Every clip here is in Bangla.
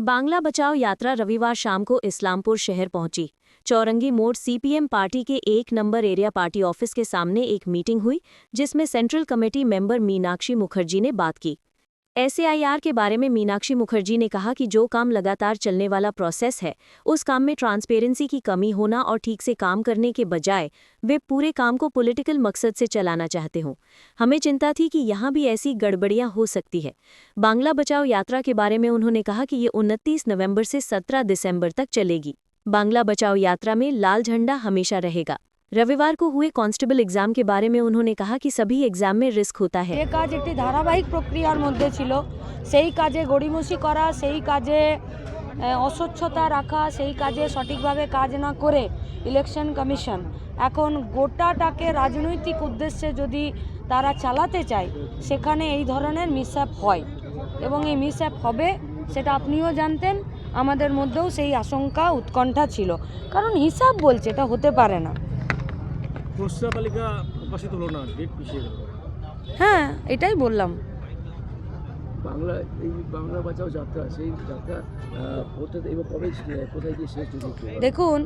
बांग्ला बचाओ यात्रा रविवार शाम को इस्लामपुर शहर पहुंची। चौरंगी मोड़ सीपीएम पार्टी के 1 नंबर एरिया पार्टी ऑफिस के सामने एक मीटिंग हुई, जिसमें central committee member Meenakshi Mukherjee ने बात की। एसएआईआर के बारे में मीनाक्षी मुखर्जी ने कहा कि जो काम लगातार चलने वाला प्रोसेस है, उस काम में ट्रांसपेरेंसी की कमी होना और ठीक से काम करने के बजाय वे पूरे काम को पॉलिटिकल मकसद से चलाना चाहते हों। हमें चिंता थी कि यहाँ भी ऐसी गड़बड़ियाँ हो सकती है। बांग्ला बचाओ यात्रा के बारे में उन्होंने कहा कि ये 29 नवंबर से 17 दिसंबर तक चलेगी। बांग्ला बचाओ यात्रा में लाल झंडा हमेशा रहेगा। रविवार को हुए कांस्टेबल एग्जाम के बारे में उन्होंने कहा कि सभी एग्जाम में रिस्क होता है। ये काज एक धारावाहिक प्रक्रियार मध्य छिलो, सेई काजे गड़िमसि करा, सेई काजे अस्वच्छता रखा, सेई काजे सठिकभावे काज ना करे इलेक्शन कमिशन এখন গোটাটাকে রাজনৈতিক উদ্দেশ্যে যদি তারা চালাতে চায়, সেখানে এই ধরনের মিসঅ্যাপ হয় এবং এই মিসঅ্যাপ হবে সেটা আপনিও জানতেন। আমাদের মধ্যেও সেই আশঙ্কা উৎকণ্ঠা ছিল, কারণ হিসাব বলছে এটা হতে পারে না। খসড়া তালিকা প্রকাশিত হলো না, ডেট পিছিয়ে গেল। হ্যাঁ, এটাই বললাম। বাংলা বাঁচাও যাত্রা, সেই যাত্রা এবার কবে কোথায় গিয়ে শেষ হচ্ছে? দেখুন,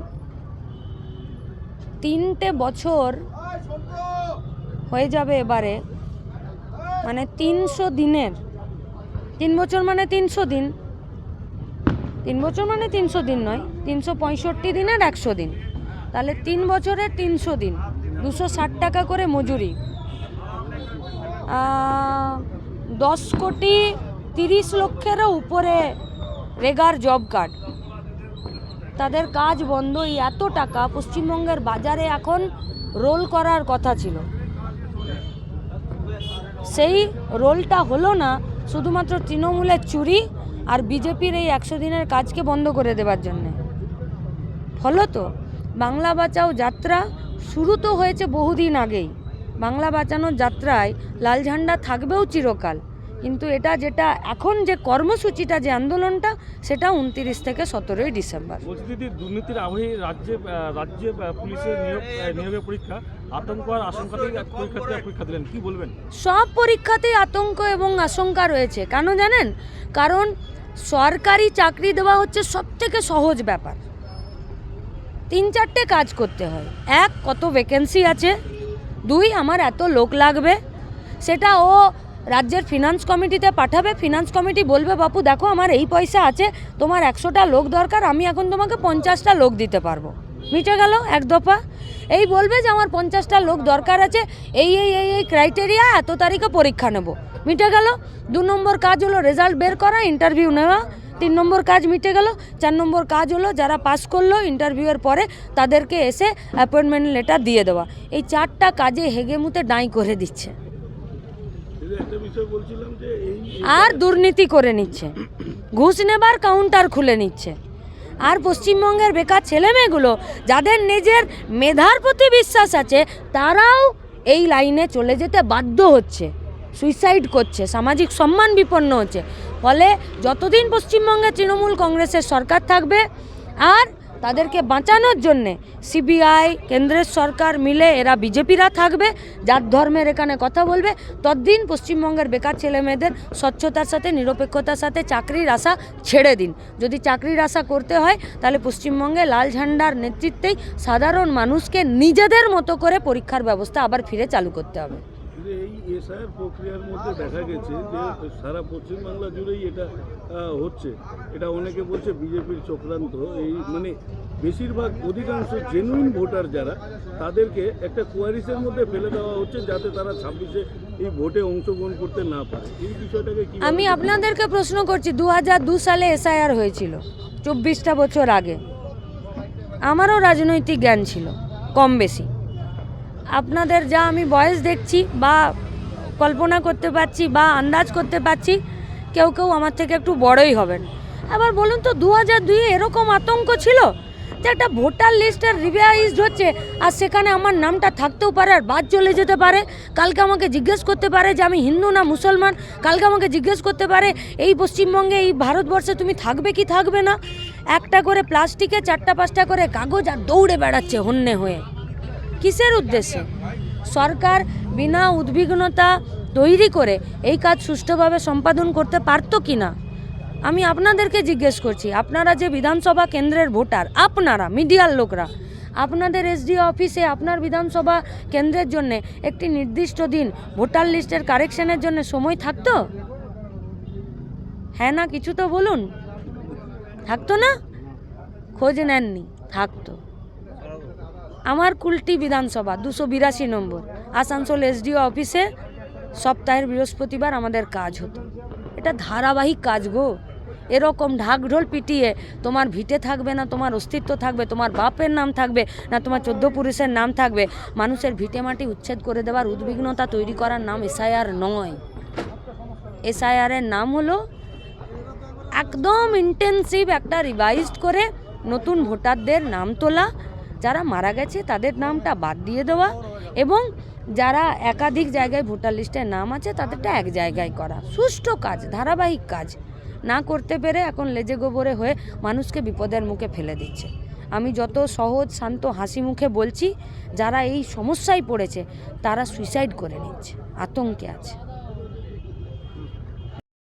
3টে বছর হয়ে যাবে এবারে, মানে 300 দিনের, 3 বছর মানে 300 দিন, 3 বছর মানে 300 দিন নয়, 365 দিনের 100 দিন, তাহলে 3 বছরের 300 দিন, 260 টাকা করে মজুরি, 10 কোটি 30 লক্ষেরও উপরে রেগার জব কার্ড, তাদের কাজ বন্ধ। এই এত টাকা পশ্চিমবঙ্গের বাজারে এখন রোল করার কথা ছিল, সেই রোলটা হলো না শুধুমাত্র তৃণমূলের চুরি আর বিজেপির এই 100 দিনের কাজকে বন্ধ করে দেওয়ার জন্যে। ফলত বাংলা বাঁচাও যাত্রা শুরু তো হয়েছে বহুদিন আগেই। বাংলা বাঁচানোর যাত্রায় লাল ঝান্ডা থাকবেও চিরকাল, কিন্তু এটা যেটা এখন যে কর্মসূচিটা, যে আন্দোলনটা, সেটা 29 থেকে 17 ডিসেম্বর। দুর্নীতির আবহে রাজ্যে পুলিশের নিয়োগের পরীক্ষা আতঙ্ক আর আশঙ্কাতেই পরীক্ষা দিলেন, কি বলবেন? সব পরীক্ষাতেই আতঙ্ক এবং আশঙ্কা রয়েছে। কেন জানেন? কারণ সরকারি চাকরি দেওয়া হচ্ছে সবথেকে সহজ ব্যাপার। 3-4টে কাজ করতে হয়। 1, কত ভ্যাকেন্সি আছে, 2, আমার এত লোক লাগবে, সেটা ও রাজ্যের ফিনান্স কমিটিতে পাঠাবে। ফিনান্স কমিটি বলবে, বাপু দেখো আমার এই পয়সা আছে, তোমার 100টা লোক দরকার, আমি এখন তোমাকে 50টা লোক দিতে পারবো। মিটে গেল এক দফা। এই বলবে যে আমার 50টা লোক দরকার আছে, এই এই এই এই ক্রাইটেরিয়া, এত তারিখে পরীক্ষা নেব, মিটে গেল। 2 নম্বর কাজ হলো রেজাল্ট বের করা, ইন্টারভিউ নেওয়া। 3 নম্বর কাজ মিটে গেল। 4 নম্বর কাজ হলো যারা পাস করলো ইন্টারভিউয়ের পরে তাদেরকে এসে অ্যাপয়েন্টমেন্ট লেটার দিয়ে দেওয়া। এই 4টা কাজে হেগেমুতে ডাঁই করে দিচ্ছে আর দুর্নীতি করে নিচ্ছে, ঘুষ নেবার কাউন্টার খুলে নিচ্ছে। আর পশ্চিমবঙ্গের বেকার ছেলেমেয়েগুলো যাদের নিজের মেধার প্রতি বিশ্বাস আছে, তারাও এই লাইনে চলে যেতে বাধ্য হচ্ছে, সুইসাইড করছে, সামাজিক সম্মান বিপন্ন হচ্ছে। ফলে যতদিন পশ্চিমবঙ্গে তৃণমূল কংগ্রেসের সরকার থাকবে আর তাদেরকে বাঁচানোর জন্যে সিবিআই, কেন্দ্রের সরকার মিলে এরা বিজেপিরা থাকবে, জাত ধর্মের এখানে কথা বলবে, ততদিন পশ্চিমবঙ্গের বেকার ছেলেমেয়েদের স্বচ্ছতার সাথে, নিরপেক্ষতার সাথে চাকরির আশা ছেড়ে দিন। যদি চাকরির আশা করতে হয়, তাহলে পশ্চিমবঙ্গে লাল ঝান্ডার নেতৃত্বেই সাধারণ মানুষকে নিজেদের মতো করে পরীক্ষার ব্যবস্থা আবার ফিরে চালু করতে হবে। এই এসআইআর প্রক্রিয়ার মধ্যে দেখা গেছে যে সারা পশ্চিমবাংলা জুড়েই এটা হচ্ছে। এটা অনেকে বলছে বিজেপির চক্রান্ত। এই মানে বেশিরভাগ অধিকাংশ জেনুইন ভোটার যারা, তাদেরকে একটা কোয়ারিসের মধ্যে ফেলে দেওয়া হচ্ছে, যাতে তারা 26-এ এই ভোটে অংশগ্রহণ করতে না পারে। এই বিষয়টাকে কি? আমি আপনাদেরকে প্রশ্ন করছি, 2002 সালে এসআইআর হয়েছিল, 24টা বছর আগে। আমারও রাজনৈতিক জ্ঞান ছিল কম বেশি। আপনাদের যা আমি বয়স দেখছি বা কল্পনা করতে পারছি বা আন্দাজ করতে পারছি, কেউ কেউ আমার থেকে একটু বড়ই হবেন। আবার বলুন তো, 2002-এ এরকম আতঙ্ক ছিল যে একটা ভোটার লিস্টের রিভাইজড হচ্ছে, আর সেখানে আমার নামটা থাকতেও পারে আর বাদ চলে যেতে পারে। কালকে আমাকে জিজ্ঞেস করতে পারে যে আমি হিন্দু না মুসলমান, কালকে আমাকে জিজ্ঞেস করতে পারে এই পশ্চিমবঙ্গে, এই ভারতবর্ষে তুমি থাকবে কি থাকবে না। একটা করে প্লাস্টিকে 4টা-5টা করে কাগজ আর দৌড়ে বেড়াচ্ছে হন্যে হয়ে। কিসের উদ্দেশ্যে? সরকার বিনা উদ্বিগ্নতা তৈরি করে এই কাজ সুষ্ঠুভাবে সম্পাদন করতে পারতো কি না? আমি আপনাদেরকে জিজ্ঞেস করছি, আপনারা যে বিধানসভা কেন্দ্রের ভোটার, আপনারা মিডিয়ার লোকরা, আপনাদের এসডিও অফিসে আপনার বিধানসভা কেন্দ্রের জন্য একটি নির্দিষ্ট দিন ভোটার লিস্টের কারেকশনের জন্য সময় থাকতো? হ্যাঁ না কিছু তো বলুন, থাকতো না? খোঁজ নেননি, থাকতো। আমার কুলটি বিধানসভা 282 নম্বর আসানসোল এসডিও অফিসে সপ্তাহের বৃহস্পতিবার আমাদের কাজ হতো। এটা ধারাবাহিক কাজ গো। এরকম ঢাকঢোল পিটিয়ে তোমার ভিটে থাকবে না, তোমার অস্তিত্ব থাকবে, তোমার বাপের নাম থাকবে না, তোমার 14 পুরুষের নাম থাকবে, মানুষের ভিটে মাটি উচ্ছেদ করে দেওয়ার উদ্বিগ্নতা তৈরি করার নাম এসআইআর নয়। এসআইআরের নাম হলো একদম ইন্টেন্সিভ একটা রিভাইজড করে নতুন ভোটারদের নাম তোলা, যারা মারা গেছে তাদের নামটা বাদ দিয়ে দেওয়া, এবং যারা একাধিক জায়গায় ভোটার লিস্টে নাম আছে তাদেরটা এক জায়গায় করা। সুষ্ঠু কাজ, ধারাবাহিক কাজ না করতে পেরে এখন লেজে গোবরে হয়ে মানুষকে বিপদের মুখে ফেলে দিচ্ছে। আমি যত সহজ শান্ত হাসি মুখে বলছি, যারা এই সমস্যায় পড়েছে তারা সুইসাইড করে নিচ্ছে, আতঙ্কে আছে।